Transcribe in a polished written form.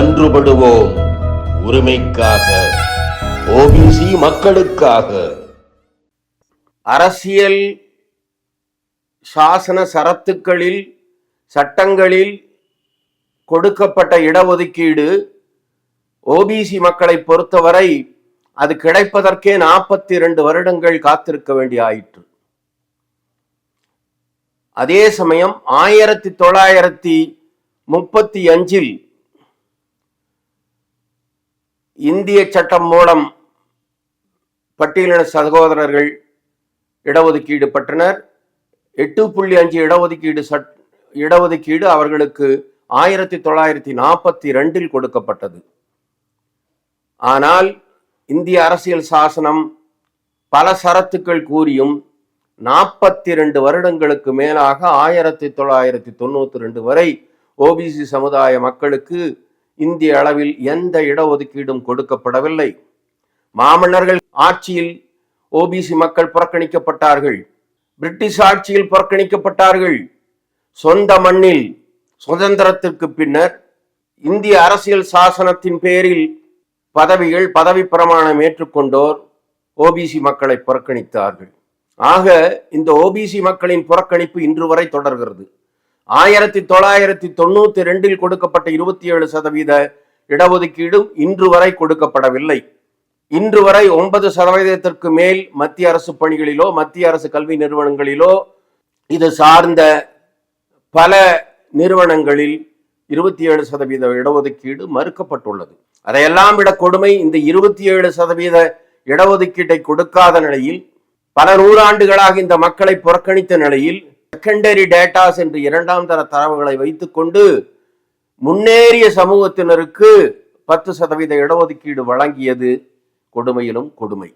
ஒன்றுபடுவோம் உரிமைக்காக, ஓபிசி மக்களுக்காக. அரசியல் சாசன சரத்துக்களில் சட்டங்களில் கொடுக்கப்பட்ட இடஒதுக்கீடு ஓபிசி மக்களை பொறுத்தவரை அது கிடைப்பதற்கே 42 வருடங்கள் காத்திருக்க வேண்டிய ஆயிற்று. அதே சமயம் 1935 இந்திய சட்டம் மூலம் பட்டியலின சகோதரர்கள் இடஒதுக்கீடு பெற்றனர். 8.5 இடஒதுக்கீடு அவர்களுக்கு 1942 கொடுக்கப்பட்டது. ஆனால் இந்திய அரசியல் சாசனம் பல சரத்துக்கள் கூறியும் 42 வருடங்களுக்கு மேலாக 1992 வரை ஓபிசி சமுதாய மக்களுக்கு இந்திய அளவில் எந்த இடஒதுக்கீடும் கொடுக்கப்படவில்லை. மாமன்னர்கள் ஆட்சியில் ஓபிசி மக்கள் புறக்கணிக்கப்பட்டார்கள். பிரிட்டிஷ் ஆட்சியில் புறக்கணிக்கப்பட்டார்கள். சொந்த மண்ணில் சுதந்திரத்திற்கு பின்னர் இந்திய அரசியல் சாசனத்தின் பேரில் பதவி பிரமாணம் ஏற்றுக்கொண்டோர் ஓபிசி மக்களை புறக்கணித்தார்கள். ஆக இந்த ஓபிசி மக்களின் புறக்கணிப்பு இன்று வரை தொடர்கிறது. 1992 கொடுக்கப்பட்ட 27% இடஒதுக்கீடும் இன்று வரை கொடுக்கப்படவில்லை. இன்று வரை 9% மேல் மத்திய அரசு பணிகளிலோ மத்திய அரசு கல்வி நிறுவனங்களிலோ இது சார்ந்த பல நிறுவனங்களில் 27% இடஒதுக்கீடு மறுக்கப்பட்டுள்ளது. அதையெல்லாம் விட கொடுமை, இந்த 27% இடஒதுக்கீட்டை கொடுக்காத நிலையில் பல நூறாண்டுகளாக இந்த மக்களை புறக்கணித்த நிலையில் செகண்டரி டேட்டாஸ் என்று 2ஆம் தர தரவுகளை வைத்துக் கொண்டு முன்னேறிய சமூகத்தினருக்கு 10% இடஒதுக்கீடு வழங்கியது கொடுமையிலும் கொடுமை.